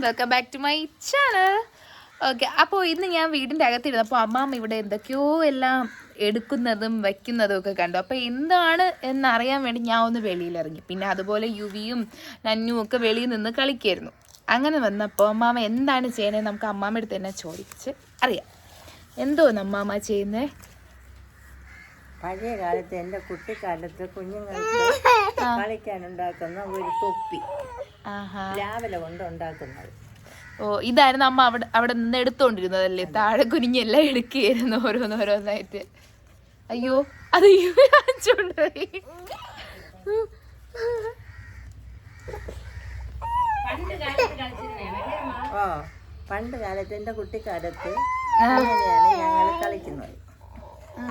Welcome back to my channel. Okay, അപ്പോൾ ഇന്ന് ഞാൻ വീടിൻ്റെ അകത്തിരുന്നപ്പോൾ അമ്മാമ്മ ഇവിടെ എന്തൊക്കെയോ എല്ലാം എടുക്കുന്നതും വയ്ക്കുന്നതും ഒക്കെ കണ്ടു. അപ്പോൾ എന്താണ് എന്നറിയാൻ വേണ്ടി ഞാൻ ഒന്ന് വെളിയിലിറങ്ങി. പിന്നെ അതുപോലെ യുവിയും നന്നും ഒക്കെ വെളിയിൽ നിന്ന് കളിക്കായിരുന്നു. അങ്ങനെ വന്നപ്പോൾ അമ്മാമ്മ എന്താണ് ചെയ്യുന്നത് നമുക്ക് അമ്മാമ്മ അടുത്ത് തന്നെ ചോദിച്ച് അറിയാം. എന്തോന്ന് അമ്മാമ്മ ചെയ്യുന്നത്? പഴയ കാലത്ത് എൻ്റെ കുട്ടിക്കാലത്ത് കുഞ്ഞുങ്ങൾക്ക് കളിക്കാനുണ്ടാക്കുന്ന ഒരു തൊപ്പി രാവിലെ കൊണ്ട് ഉണ്ടാക്കുന്നത്. ഓ, ഇതായിരുന്നു അമ്മ അവിടെ നിന്ന് എടുത്തോണ്ടിരുന്നതല്ലേ? താഴെ കുനിഞ്ഞെല്ലാം എടുക്കുകയായിരുന്നു ഓരോന്നോരോന്നായിട്ട്. അയ്യോ, അത് കാണിച്ചോണ്ടായി. പണ്ട് കാലത്ത് എൻ്റെ കുട്ടിക്കാലത്ത് അങ്ങനെയാണ് ഞങ്ങൾ കളിക്കുന്നത്.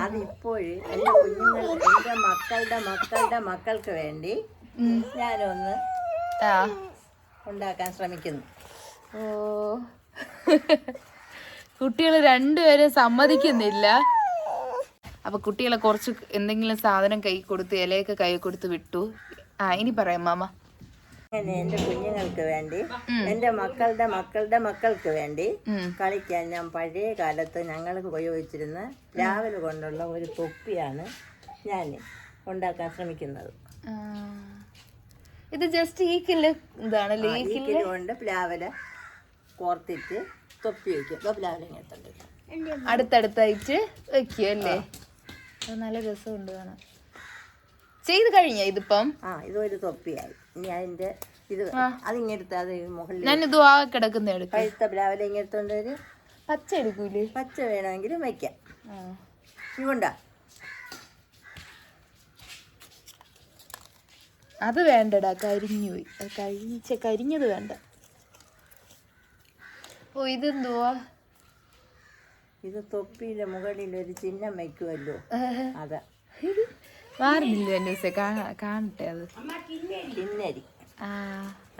അതിപ്പോഴ് എൻ്റെ കുഞ്ഞുങ്ങൾ എൻ്റെ മക്കളുടെ മക്കൾക്ക് വേണ്ടി ഞാനൊന്ന് ഉണ്ടാക്കാൻ ശ്രമിക്കുന്നു. ഓ, കുട്ടികൾ രണ്ടുപേരും സമ്മതിക്കുന്നില്ല. അപ്പൊ കുട്ടികളെ കുറച്ച് എന്തെങ്കിലും സാധനം കൈ കൊടുത്ത് ഇലയൊക്കെ കൈ കൊടുത്ത് വിട്ടു. ഇനി പറയാം മാമ. അങ്ങനെ എൻ്റെ കുഞ്ഞുങ്ങൾക്ക് വേണ്ടി എൻ്റെ മക്കൾക്ക് വേണ്ടി കളിക്കാൻ ഞാൻ പഴയ കാലത്ത് ഞങ്ങൾ ഉപയോഗിച്ചിരുന്ന രാവിലെ കൊണ്ടുള്ള ഒരു തൊപ്പിയാണ് ഞാൻ ഉണ്ടാക്കാൻ ശ്രമിക്കുന്നത്. ഇത് ജസ്റ്റ് ഈക്കില് ഇതാണല്ലേ? ഈക്കില് കൊണ്ട് പ്ലാവിലെ കോർത്തിട്ട് തൊപ്പി വയ്ക്കും. പ്ലാവിലെ ഇങ്ങനെ അടുത്തടുത്തായിട്ട് വെക്കുക അല്ലേ? നല്ല രസമുണ്ട് കാണാൻ. ചെയ്ത് കഴിഞ്ഞ ഇതിപ്പം ഇതൊരു തൊപ്പിയായി. ഇനി അതിന്റെ ഇത് അതിങ്ങെടുത്ത് അത് മുകളിൽ ഞാൻ ഇത് ആ കിടക്കുന്ന പഴുത്ത പ്ലാവിലെ ഇങ്ങെടുത്തോണ്ട് ഒരു പച്ച എടുക്കൂലേ? പച്ച വേണമെങ്കിലും വയ്ക്കാം. ഇതുകൊണ്ടാ അത് വേണ്ടടാ, കരിഞ്ഞു പോയി. കരിഞ്ഞത് വേണ്ട. ഓ, ഇതെന്തുവാ? ഇത് തൊപ്പിയിലെ മുകളിൽ ഒരു ചിഹ്നം വയ്ക്കുമല്ലോ, അതാ. മാറുന്നില്ല കാണട്ടെ. അത് കിന്നരി.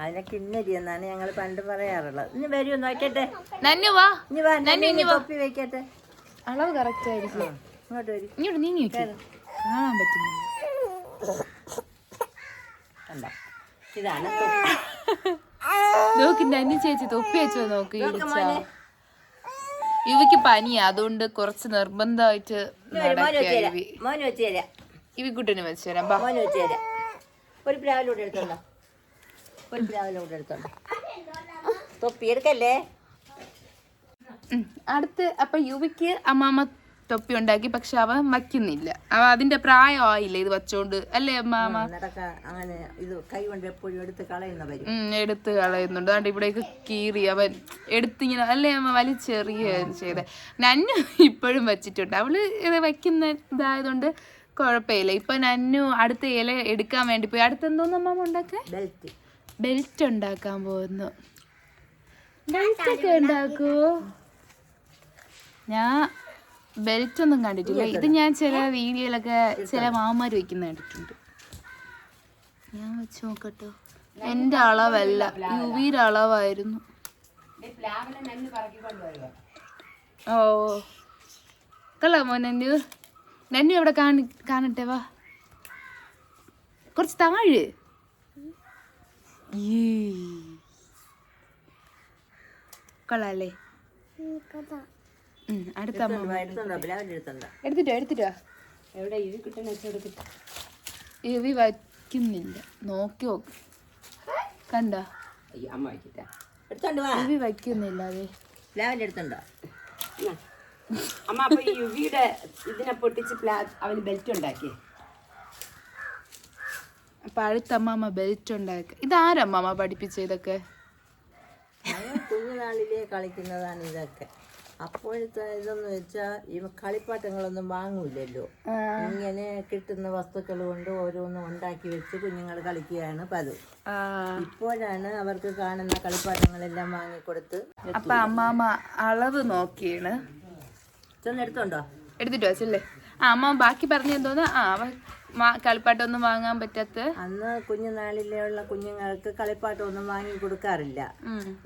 അതിനെ കിന്നരി എന്നാണ് ഞങ്ങൾ പണ്ട് പറയാറുള്ളത്. ഇനി വരുമോ നോക്കട്ടെ. തൊപ്പി വെക്കട്ടെ. അളവ് കറക്റ്റ് ആയിരിക്കും. ഇങ്ങോട്ട് വരും. ഇങ്ങോട്ട് നീങ്ങി വെക്കാം. കാണാൻ പറ്റുന്നില്ല. ഇതാണ് നോക്കി നന്നി ചേച്ചി തൊപ്പി വെച്ചോ നോക്ക്. ഇവയ്ക്ക് പനിയാ, അതുകൊണ്ട് കുറച്ച് നിർബന്ധമായിട്ട് ഇവിക്കുട്ടിന് വെച്ച് തരാം. ഒരു പ്ലാവിലൂടെ എടുത്തോണ്ടോ, തൊപ്പി എടുക്കല്ലേ. അടുത്ത് അപ്പൊ യുവിക്ക് അമ്മാമ്മ തൊപ്പി ഉണ്ടാക്കി. പക്ഷെ അവൻ വയ്ക്കുന്നില്ല. അവ അതിന്റെ പ്രായമായില്ല ഇത് വച്ചോണ്ട് അല്ലേ അമ്മാമ്മ? അങ്ങനെ ഇത് കൈ കൊണ്ട് എപ്പോഴും എടുത്ത് കളയുന്നുണ്ട്. അതുകൊണ്ട് ഇവിടേക്ക് കീറി അവൻ എടുത്തിങ്ങനെ അല്ലേ അമ്മ വലിച്ചെറിയ ചെയ്ത. നന്നു ഇപ്പോഴും വച്ചിട്ടുണ്ട്. അവള് ഇത് വയ്ക്കുന്ന ഇതായതുകൊണ്ട് കുഴപ്പമില്ല. ഇപ്പൊ നന്നു അടുത്ത ഇല എടുക്കാൻ വേണ്ടി പോയി. അടുത്തെന്തോന്ന് അമ്മാമ്മ ഉണ്ടാക്കാൻ? ബെൽറ്റ് ഉണ്ടാക്കാൻ പോകുന്നു. ബെൽറ്റ് ഒക്കെ ഉണ്ടാക്കുവോ? ഞാൻ ബെൽറ്റ് ഒന്നും കണ്ടിട്ടില്ല. ഇത് ഞാൻ ചില വീഡിയോയിലൊക്കെ ചില മാമാര് വെക്കുന്ന കണ്ടിട്ടുണ്ട്. ഞാൻ വെച്ച് നോക്കട്ടോ. എന്റെ അളവല്ല, യുവിയുടെ അളവായിരുന്നു. ഓ, കൊള്ളാമോ നന്നു? നന്നു എവിടെ കാണട്ടെ, വാ. കുറച്ച് താഴ്. കൊള്ളാല്ലേ? അടുത്ത എടുത്തിട്ടോ. എവിടെ ഇവി കിട്ടുന്ന വെച്ചെടുത്തിട്ട് ഇവി വയ്ക്കുന്നില്ല. നോക്കി നോക്ക്. കണ്ടോ? ഇവി വയ്ക്കുന്നില്ല. അതെ, പ്ലാവിന്റെ എടുത്തുണ്ടോ അമ്മ? അപ്പൊ ഈ യുവിയുടെ ഇതിനെ പൊട്ടിച്ച് അവന് ബെൽറ്റ് ഉണ്ടാക്കി. പഴുത്തമ്മ ബെൽറ്റ് ഉണ്ടാക്കി. ഇതാരമ്മ പഠിപ്പിച്ച ഇതൊക്കെ? കുഞ്ഞുനാളിലേ കളിക്കുന്നതാണ് ഇതൊക്കെ. അപ്പോഴത്തെ ഇതെന്ന് വെച്ചാൽ ഈ കളിപ്പാട്ടങ്ങളൊന്നും വാങ്ങൂലല്ലോ. ഇങ്ങനെ കിട്ടുന്ന വസ്തുക്കൾ കൊണ്ട് ഓരോന്നും ഉണ്ടാക്കി വെച്ച് കുഞ്ഞുങ്ങൾ കളിക്കുകയാണ് പതിവ്. ഇപ്പോഴാണ് അവർക്ക് കാണുന്ന കളിപ്പാട്ടങ്ങളെല്ലാം വാങ്ങിക്കൊടുത്ത്. അപ്പൊ അമ്മാമ്മ അളവ് നോക്കിയാണ് ചെന്നെടുത്തോണ്ടോ? എടുത്തിട്ട് വെച്ചല്ലേ? അമ്മ ബാക്കി പറഞ്ഞ എന്തോന്ന്? കളിപ്പാട്ടമൊന്നും വാങ്ങാൻ പറ്റാത്ത അന്ന് കുഞ്ഞുനാളിലുള്ള കുഞ്ഞുങ്ങൾക്ക് കളിപ്പാട്ടമൊന്നും വാങ്ങി കൊടുക്കാറില്ല.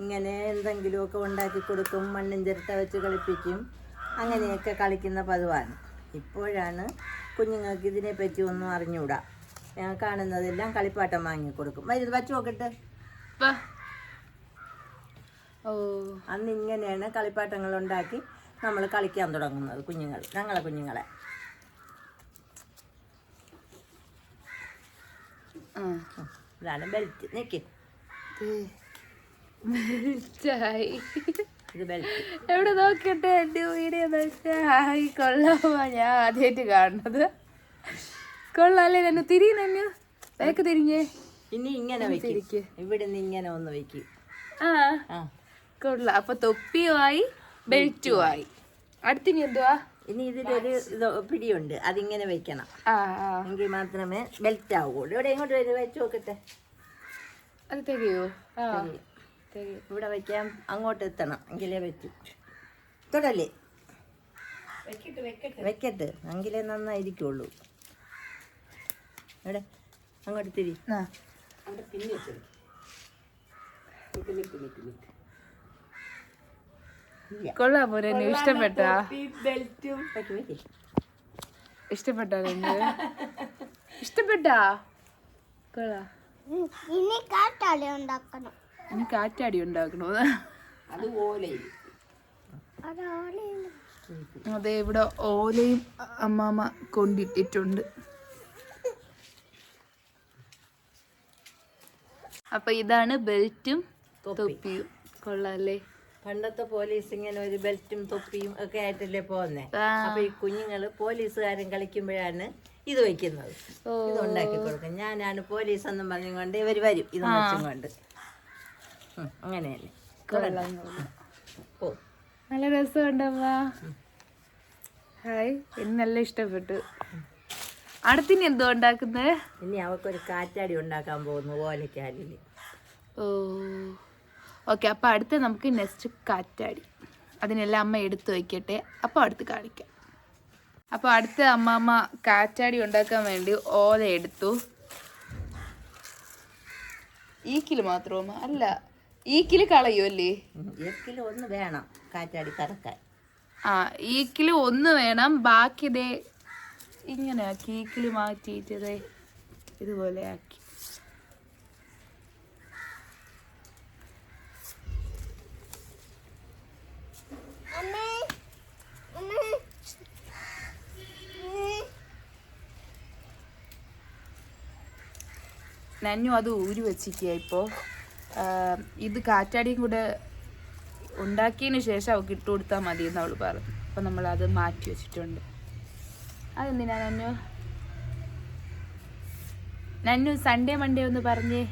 ഇങ്ങനെ എന്തെങ്കിലുമൊക്കെ ഉണ്ടാക്കി കൊടുക്കും, മണ്ണും ചിരട്ട വെച്ച് കളിപ്പിക്കും. അങ്ങനെയൊക്കെ കളിക്കുന്ന പതിവാണ്. ഇപ്പോഴാണ് കുഞ്ഞുങ്ങൾക്ക് ഇതിനെ പറ്റി ഒന്നും അറിഞ്ഞൂടാ. ഞാൻ കാണുന്നതെല്ലാം കളിപ്പാട്ടം വാങ്ങി കൊടുക്കും. വച്ച് നോക്കട്ടെ. ഓ അന്ന് ഇങ്ങനെയാണ് കളിപ്പാട്ടങ്ങൾ ഉണ്ടാക്കി നമ്മൾ കളിക്കാൻ തുടങ്ങുന്നത് കുഞ്ഞുങ്ങൾ, ഞങ്ങളെ കുഞ്ഞുങ്ങളെ. ഇതാണ് ബെൽറ്റ്. നിൽക്ക്, ഇത് ബെൽറ്റ്. എവിടെ നോക്കട്ടെ എൻ്റെ വീഡിയോ നോക്കിയാൽ കൊള്ളാമോ? ഞാൻ ആദ്യമായിട്ട് കാണുന്നത്. കൊള്ളാല്ലേ? തന്നെ തിരിഞ്ഞു വേക്ക് തിരിഞ്ഞേ. ഇനി ഇങ്ങനെ വെക്ക്, ഇവിടെ നിന്ന് ഇങ്ങനെ ഒന്ന് വെക്ക്. ആ കൊള്ളാം. അപ്പൊ തൊപ്പിയുമായി ബെൽറ്റുമായി. അടുത്തിനി എന്തുവാ? ഇനി ഇതിലൊരു പിടിയുണ്ട്, അതിങ്ങനെ വെക്കണം. എങ്കിൽ മാത്രമേ ബെൽറ്റ് ആവുള്ളൂ. ഇവിടെ ഇങ്ങോട്ട് വരും, വെച്ച് നോക്കട്ടെ. അത് തികയോ? ഇവിടെ വയ്ക്കാൻ അങ്ങോട്ട് എത്തണം, എങ്കിലേ പറ്റും. തൊടല്ലേ, വെക്കട്ടെ, എങ്കിലേ നന്നായിരിക്കുള്ളൂ. ഇവിടെ അങ്ങോട്ട് തിരി. കൊള്ളാം പോലെ. ഇഷ്ടപ്പെട്ടാ? ബെൽറ്റും ഇഷ്ടപ്പെട്ടാ? ഇഷ്ടപ്പെട്ടാ? കൊള്ളാം. ഇനി കാറ്റാടി ഉണ്ടാക്കണം. ഇനി കാറ്റാടി ഉണ്ടാക്കണോ? അതുപോലെ അതെ, ഇവിടെ ഓലയും അമ്മാമ്മ കൊണ്ടിട്ടിട്ടുണ്ട്. അപ്പൊ ഇതാണ് ബെൽറ്റും തൊപ്പിയും. കൊള്ളാല്ലേ? പണ്ടത്തെ പോലീസ് ഇങ്ങനെ ഒരു ബെൽറ്റും തൊപ്പിയും ഒക്കെ ആയിട്ടല്ലേ പോകുന്നേ. അപ്പൊ ഈ കുഞ്ഞുങ്ങള് പോലീസുകാരൻ കളിക്കുമ്പോഴാണ് ഇത് വയ്ക്കുന്നത്. ഇത് ഉണ്ടാക്കി കൊടുക്കും. ഞാനാണ് പോലീസ് എന്നും പറഞ്ഞുകൊണ്ട് ഇവര് വരും, ഇത് വെച്ചും കൊണ്ട്. അങ്ങനെയല്ലേ? ഓ, നല്ല രസമുണ്ടമ്മ. ഹായ്, എനിക്ക് നല്ല ഇഷ്ടപ്പെട്ടു. അടുത്തിനി എന്തോ ഉണ്ടാക്കുന്നത്? ഇനി അവക്കൊരു കാറ്റാടി ഉണ്ടാക്കാൻ പോകുന്നു ഓലക്കാലില്. ഓ ഓക്കെ. അപ്പൊ അടുത്ത നമുക്ക് നെക്സ്റ്റ് കാറ്റാടി. അതിനെല്ലാം അമ്മ എടുത്തു വയ്ക്കട്ടെ, അപ്പൊ അടുത്ത് കാണിക്കാം. അപ്പൊ അടുത്ത അമ്മമ്മ കാറ്റാടി ഉണ്ടാക്കാൻ വേണ്ടി ഓല എടുത്തു. ഈക്കില് മാത്രമോ? അല്ല, ഈക്കില് കളയുമല്ലേ? ഈക്കില് ഒന്ന് വേണം കാറ്റാടി കറക്കാൻ. ഈക്കില് ഒന്ന് വേണം. ബാക്കി ഇതേ ഇങ്ങനെ ആക്കി ഈക്കില് മാറ്റിയിട്ടതേ ഇതുപോലെ ആക്കി. നന്നു അത് ഊരി വെച്ചിരിക്കുക. ഇപ്പോൾ ഇത് കാറ്റാടിയും കൂടെ ഉണ്ടാക്കിയതിന് ശേഷം അവൾക്ക് ഇട്ട് കൊടുത്താൽ മതി എന്ന് അവൾ പറഞ്ഞു. അപ്പം നമ്മളത് മാറ്റി വെച്ചിട്ടുണ്ട്. അതെന്തിനാ നന്നു? നന്നു സൺഡേ മൺഡേ ഒന്ന് പറഞ്ഞേ.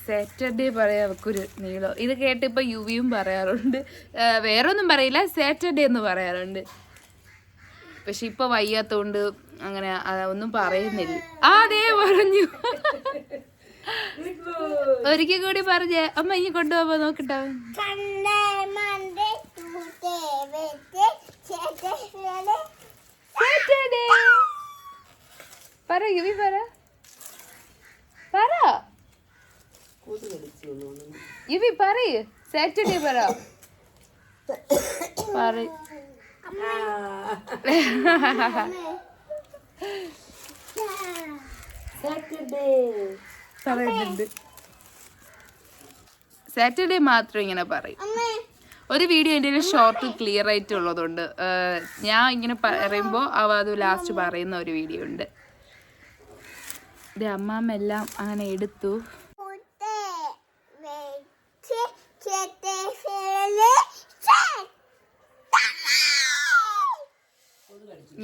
സാറ്റർഡേ പറയാൻ അവൾക്കൊരു നീളം. ഇത് കേട്ട് ഇപ്പൊ യുവിയും പറയാറുണ്ട്. വേറെ ഒന്നും പറയില്ല, സാറ്റർഡേ എന്ന് പറയാറുണ്ട്. പക്ഷെ ഇപ്പൊ വയ്യാത്തോണ്ട് അങ്ങനെ ഒന്നും പറയുന്നില്ല. അതേ പറഞ്ഞു. ഒരിക്കൽ കൂടി പറഞ്ഞേ അമ്മ. ഇനി കൊണ്ടുപോകുമ്പോ നോക്കട്ടെ. സാറ്റർഡേ പറ യുവി, പറ പറ യുവി, പറയ് സാറ്റർഡേ പറ. പറയുന്നുണ്ട്. സാറ്റർഡേ മാത്രം ഇങ്ങനെ പറയും. ഒരു വീഡിയോ എൻ്റെ ഷോർട്ട് ക്ലിയർ ആയിട്ട് ഉള്ളതുകൊണ്ട് ഞാൻ ഇങ്ങനെ പറയുമ്പോൾ അവ അത് ലാസ്റ്റ് പറയുന്ന ഒരു വീഡിയോ ഉണ്ട്. ഇത് അമ്മാമ്മ എല്ലാം അങ്ങനെ എടുത്തു.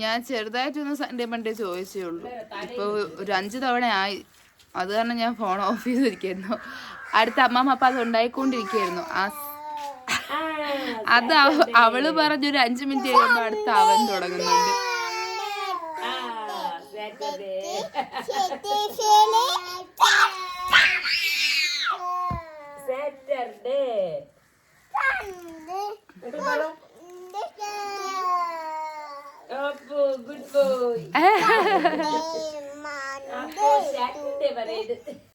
ഞാൻ ചെറുതായിട്ടൊന്ന് സൺഡേ മൺഡേ ചോദിച്ചേ ഉള്ളൂ. ഇപ്പൊ ഒരു 5 തവണ ആയി. അത് കാരണം ഞാൻ ഫോൺ ഓഫ് ചെയ്തിരിക്കുന്നു. അടുത്ത അമ്മാമ്മ അപ്പം അത് ഉണ്ടായിക്കൊണ്ടിരിക്കുകയായിരുന്നു. അത് അവള് പറഞ്ഞൊരു 5 മിനിറ്റ് കഴിയുമ്പോൾ അടുത്ത അവൻ തുടങ്ങുന്നുണ്ട്.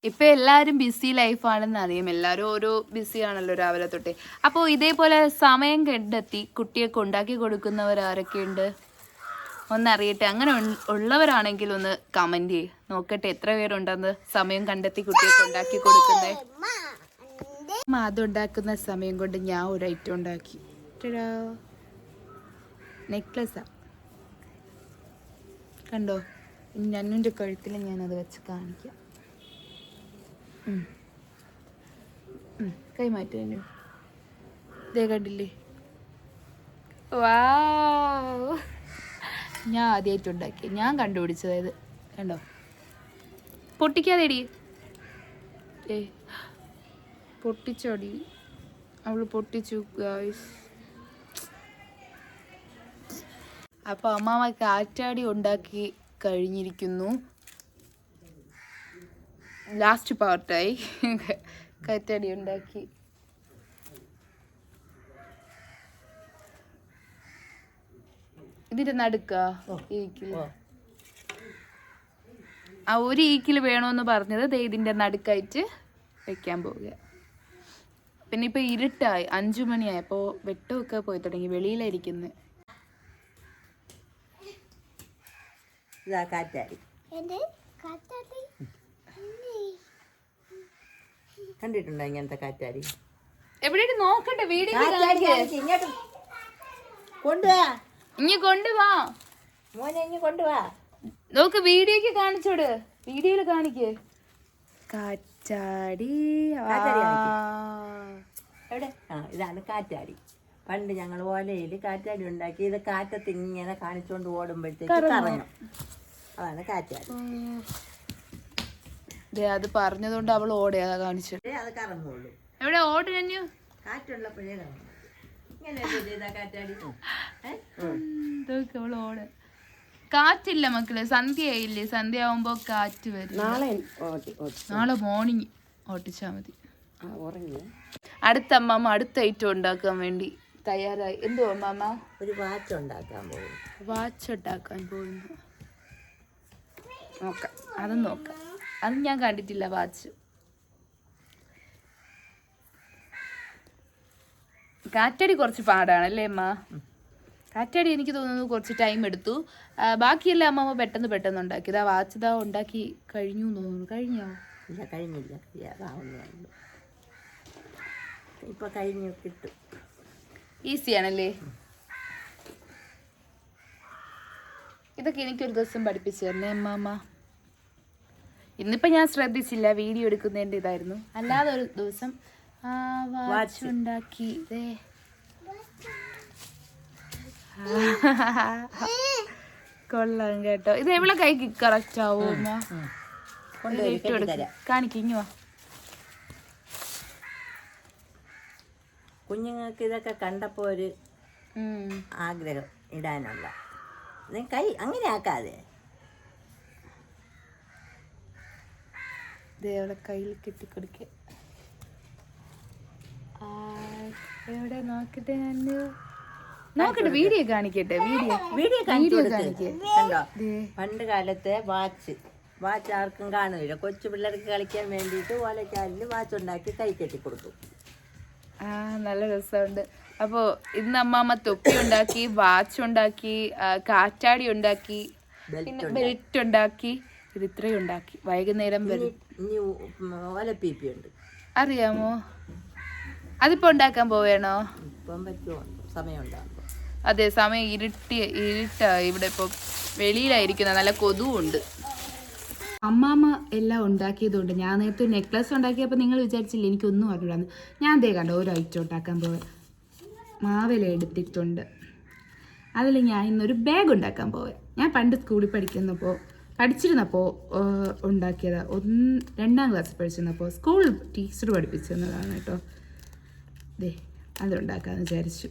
ഇപ്പൊ എല്ലാരും ബിസി ലൈഫാണെന്ന് അറിയാം. എല്ലാരും ഓരോ ബിസി ആണല്ലോ രാവിലെ തൊട്ടേ. അപ്പോൾ ഇതേപോലെ സമയം കണ്ടെത്തി കുട്ടിയൊക്കെ ഉണ്ടാക്കി കൊടുക്കുന്നവർ ആരൊക്കെയുണ്ട്? ഒന്നറിയട്ടെ. അങ്ങനെ ഉള്ളവരാണെങ്കിൽ ഒന്ന് കമൻറ്റ് ചെയ്യ്. നോക്കട്ടെ എത്ര പേരുണ്ടെന്ന് സമയം കണ്ടെത്തി കുട്ടികൾക്ക് ഉണ്ടാക്കി കൊടുക്കുന്നത്. അതുണ്ടാക്കുന്ന സമയം കൊണ്ട് ഞാൻ ഒരു ഐറ്റം ഉണ്ടാക്കി. നെക്ലസ്സാ കണ്ടോ? ഞന്നുൻ്റെ കഴുത്തിൽ ഞാനത് വെച്ച് കാണിക്കാം. കൈമാറ്റി തന്നെ ഇതേ കണ്ടില്ലേ? വാവ്, ഞാൻ ആദ്യമായിട്ട് ഉണ്ടാക്കി, ഞാൻ കണ്ടുപിടിച്ചതായത്. കണ്ടോ? പൊട്ടിക്കാതെടി. പൊട്ടിച്ചോടി, അവള് പൊട്ടിച്ചു ഗായ്സ്. അപ്പോൾ അമ്മാമ കാറ്റാടി ഉണ്ടാക്കി കഴിഞ്ഞിരിക്കുന്നു. ലാസ്റ്റ് പാർട്ടായി കാറ്റാടി ഉണ്ടാക്കി. ഇതിന്റെ നടുക്ക ഈക്കില് ആ ഒരു ഈക്കില് വേണമെന്ന് പറഞ്ഞത് ദേ ഇതിന്റെ നടുക്കായിട്ട് വെക്കാൻ പോവുക. പിന്നെ ഇപ്പൊ ഇരുട്ടായി, 5 മണിയായി. അപ്പോൾ വെട്ടമൊക്കെ പോയി തുടങ്ങി, വെളിയിലായിരിക്കുന്നത്. ഇതാ കാറ്റാടി. കണ്ടിട്ടുണ്ടോ ഇങ്ങനത്തെ കാറ്റാടി? എവിടെയാണ് നോക്കട്ടെ? വീഡിയോ ഇങ്ങോട്ട് കൊണ്ടുവാ, ഇനി കൊണ്ടുവാ മോനെ, ഇനി കൊണ്ടുവാ. നോക്ക്, വീഡിയോക്ക് കാണിച്ചോട്, വീഡിയോയിൽ കാണിക്ക്. കാറ്റാടി എവിടെ? ഇതാണ് കാറ്റാടി. പണ്ട് ഞങ്ങൾ ഓലയിൽ കാറ്റാടി ഉണ്ടാക്കി. ഇത് കാറ്റത്ത് ഇങ്ങനെ കാണിച്ചോണ്ട് ഓടുമ്പോഴത്തേക്ക് കറങ്ങും. അതാണ് കാറ്റാടി. അത് പറഞ്ഞതുകൊണ്ട് അവൾ ഓടിയാ കാണിച്ചു. അത് കറങ്ങുള്ളൂ. എവിടെ ഓട് തന്നെ? കാറ്റുള്ളപ്പോഴേ കറങ്ങും. ഇങ്ങനെ കാറ്റാടി. അവൾ ഓട്. കാറ്റില്ല മക്കളെ, സന്ധ്യയായില്ലേ? സന്ധ്യ ആവുമ്പോ കാറ്റ് വരും. നാളെ മോർണിംഗ് ഓട്ടിച്ചാ മതി. അടുത്ത അമ്മമ്മ അടുത്ത ഐറ്റം ഉണ്ടാക്കാൻ വേണ്ടി തയ്യാറായി. എന്തോ അമ്മമ്മ? ഒരു വാച്ച് ഉണ്ടാക്കാൻ പോകും. വാച്ച് ഉണ്ടാക്കാൻ പോകുന്നു. നോക്കാം, അതും നോക്കാം. അത് ഞാൻ കണ്ടിട്ടില്ല വാച്ച്. കാറ്റാടി കുറച്ച് പാടാണല്ലേ അമ്മ? കാറ്റാടി എനിക്ക് തോന്നുന്നു കുറച്ച് ടൈം എടുത്തു. ബാക്കിയെല്ലാം അമ്മമ്മ പെട്ടെന്ന് ഉണ്ടാക്കിയത്. ആ വാച്ച് ഇതാ ഉണ്ടാക്കി കഴിഞ്ഞു തോന്നുന്നു. കഴിഞ്ഞോ? ഇല്ല, കഴിഞ്ഞില്ല. ഇപ്പൊ കഴിഞ്ഞു കിട്ടും. ഈസിയാണല്ലേ? ഇതൊക്കെ എനിക്കൊരു ദിവസം പഠിപ്പിച്ചു തരണേ അമ്മമ്മ. ഇന്നിപ്പോൾ ഞാൻ ശ്രദ്ധിച്ചില്ല, വീഡിയോ എടുക്കുന്നതിൻ്റെ ഇതായിരുന്നു. അല്ലാതെ ഒരു ദിവസം വാച്ച് ഉണ്ടാക്കി. കൊള്ളാം കേട്ടോ. ഇത് എവിടെ കൈക്ക് കറക്റ്റ് ആവും? കാണിക്കോ? കുഞ്ഞുങ്ങൾക്ക് ഇതൊക്കെ കണ്ടപ്പോ ഒരു ആഗ്രഹം ഇടാനുള്ള. കൈ അങ്ങനെ ആക്കാതെ കയ്യിൽ കെട്ടിക്കൊടുക്ക. എവിടെ നോക്കട്ടെ, ഞാൻ നോക്കട്ടെ, വീഡിയോ കാണിക്കട്ടെ. വീഡിയോ കാണിക്കേ. കണ്ടോ? പണ്ട് കാലത്തെ വാച്ച് ആർക്കും കാണുന്നില്ല. കൊച്ചു പിള്ളേർക്ക് കളിക്കാൻ വേണ്ടിയിട്ട് ഓലക്കാലിന് വാച്ച് ഉണ്ടാക്കി കൈ കെട്ടി കൊടുക്കും. നല്ല രസമുണ്ട്. അപ്പോൾ ഇന്ന് അമ്മാമ്മ തൊപ്പി ഉണ്ടാക്കി, വാച്ച് ഉണ്ടാക്കി, കാറ്റാടി ഉണ്ടാക്കി, പിന്നെ ബെൽറ്റ് ഉണ്ടാക്കി. ഇത് ഇത്രയും ഉണ്ടാക്കി. വൈകുന്നേരം വരും. ഇനി ഓലപ്പീപ്പി ഉണ്ട്, അറിയാമോ? അതിപ്പോ ഉണ്ടാക്കാൻ പോവേണോ? ഇപ്പം പറ്റുമോ? സമയം ഉണ്ടാകുമ്പോൾ. അതെ, സമയം ഇരുട്ടായി. ഇവിടെ ഇപ്പോൾ വെളിയിലായിരിക്കുന്നത്. നല്ല കൊതുവുണ്ട്. അമ്മാമ്മ എല്ലാം ഉണ്ടാക്കിയതുകൊണ്ട് ഞാൻ നേരത്തെ നെക്ലസ് ഉണ്ടാക്കിയപ്പോൾ നിങ്ങൾ വിചാരിച്ചില്ല എനിക്കൊന്നും അറിയില്ലാന്ന്. ഞാൻ ദേ കണ്ടോ ഒരു ഐറ്റം ഉണ്ടാക്കാൻ പോവാൻ. മാവില എടുത്തിട്ടുണ്ട്. അതിൽ ഞാൻ ഇന്നൊരു ബാഗ് ഉണ്ടാക്കാൻ പോവാൻ. ഞാൻ പണ്ട് സ്കൂളിൽ പഠിച്ചിരുന്നപ്പോൾ ഉണ്ടാക്കിയതാണ്. 2ാം ക്ലാസ് പഠിച്ചിരുന്നപ്പോൾ സ്കൂൾ ടീച്ചർ പഠിപ്പിച്ചിരുന്നതാണ് കേട്ടോ. ദേ അതുണ്ടാക്കാമെന്ന് വിചാരിച്ചു.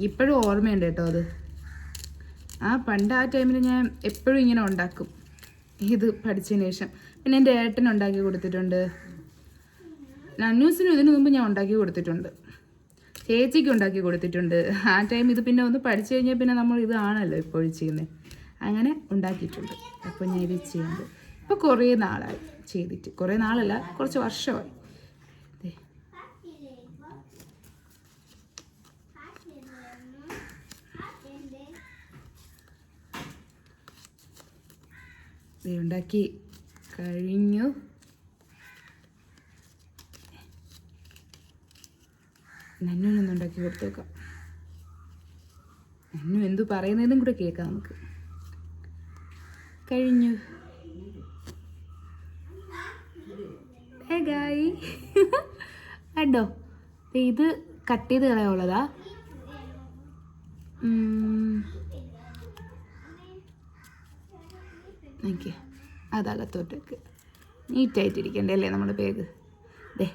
ഇപ്പോഴും ഓർമ്മയുണ്ട് കേട്ടോ അത്. പണ്ട് ആ ടൈമിൽ ഞാൻ എപ്പോഴും ഇങ്ങനെ ഉണ്ടാക്കും ഇത് പഠിച്ചതിന് ശേഷം. പിന്നെ എൻ്റെ ഏട്ടൻ ഉണ്ടാക്കി കൊടുത്തിട്ടുണ്ട്. നന്നൂസിനും ഇതിനു മുമ്പ് ഞാൻ ഉണ്ടാക്കി കൊടുത്തിട്ടുണ്ട്. ചേച്ചിക്ക് ഉണ്ടാക്കി കൊടുത്തിട്ടുണ്ട്. ആ ടൈം ഇത് പിന്നെ ഒന്ന് പഠിച്ചു കഴിഞ്ഞാൽ പിന്നെ നമ്മൾ ഇതാണല്ലോ ഇപ്പോഴും ചെയ്യുന്നത്. അങ്ങനെ ഉണ്ടാക്കിയിട്ടുണ്ട്. അപ്പോൾ ഞാൻ ഇത് ചെയ്യുന്നത് ഇപ്പോൾ കുറേ നാളായി ചെയ്തിട്ട്. കുറേ നാളല്ല, കുറച്ച് വർഷമായി. ഇത് ഉണ്ടാക്കി കഴിഞ്ഞു. നന്നുനൊന്ന് ഉണ്ടാക്കി കൊടുത്തു നോക്കാം. നന്നു എന്തു പറയുന്നതും കൂടെ കേൾക്കാം നമുക്ക്. കഴിഞ്ഞു. കണ്ടോ, ഇത് കട്ട് ചെയ്ത് കളയുള്ളതാ. ഓക്കെ, അതകത്തോട്ടേക്ക് നീറ്റായിട്ടിരിക്കണ്ടേ അല്ലേ നമ്മുടെ ബാഗ്. ദേ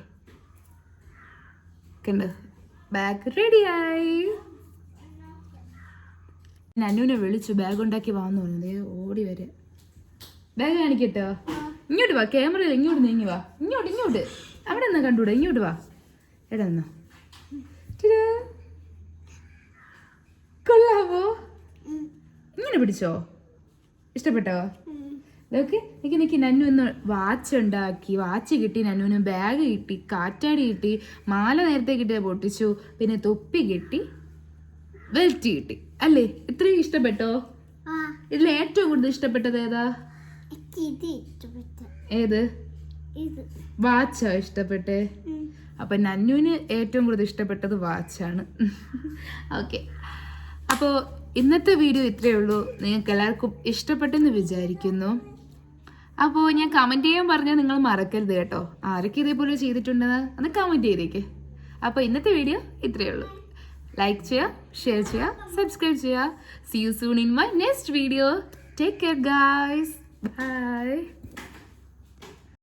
കണ്ടോ, ബാഗ് റെഡിയായി. നന്നുവിനെ വിളിച്ചു ബാഗ് ഉണ്ടാക്കി വാന്ന് പറഞ്ഞു. ഓടി വരെ ബാഗ് കാണിക്കട്ടോ. ഇങ്ങോട്ട് വാ, ക്യാമറയിൽ ഇങ്ങോട്ട് നീങ്ങി വാ. ഇങ്ങോട്ട് അവിടെ നിന്നാ കണ്ടൂടാ. ഇങ്ങോട്ട് വാ. എടാ എന്നാ കൊള്ളാവോ? ഇങ്ങനെ പിടിച്ചോ? ഇഷ്ടപ്പെട്ടോ? ഇതൊക്കെ എനിക്ക് നന്നു ഇന്ന് വാച്ച് ഉണ്ടാക്കി. വാച്ച് കിട്ടി, നന്നുവിന് ബാഗ് കിട്ടി, കാറ്റാടി കിട്ടി, മാല നേരത്തെ കിട്ടിയത് പൊട്ടിച്ചു, പിന്നെ തൊപ്പി കിട്ടി, ബെൽറ്റ് കിട്ടി. അല്ലേ, ഇത്രയും ഇഷ്ടപ്പെട്ടോ? ഇതിൽ ഏറ്റവും കൂടുതൽ ഇഷ്ടപ്പെട്ടത് ഏതാ? ഏത് വാച്ചാ ഇഷ്ടപ്പെട്ടെ? അപ്പൊ നന്നുവിന് ഏറ്റവും കൂടുതൽ ഇഷ്ടപ്പെട്ടത് വാച്ചാണ്. ഓക്കെ, അപ്പോൾ ഇന്നത്തെ വീഡിയോ ഇത്രയേ ഉള്ളൂ. നിങ്ങൾക്ക് എല്ലാവർക്കും ഇഷ്ടപ്പെട്ടെന്ന് വിചാരിക്കുന്നു. അപ്പോൾ ഞാൻ കമൻറ്റ് ചെയ്യാൻ പറഞ്ഞാൽ നിങ്ങൾ മറക്കരുത് കേട്ടോ. ആരൊക്കെ ഇതേപോലെ ചെയ്തിട്ടുണ്ടെന്ന് ഒന്ന് കമൻറ്റ് ചെയ്തേക്ക്. അപ്പോൾ ഇന്നത്തെ വീഡിയോ ഇത്രയേ ഉള്ളൂ. ലൈക്ക് ചെയ്യുക, ഷെയർ ചെയ്യുക, സബ്സ്ക്രൈബ് ചെയ്യുക. See you soon in my next video. Take care guys. Bye.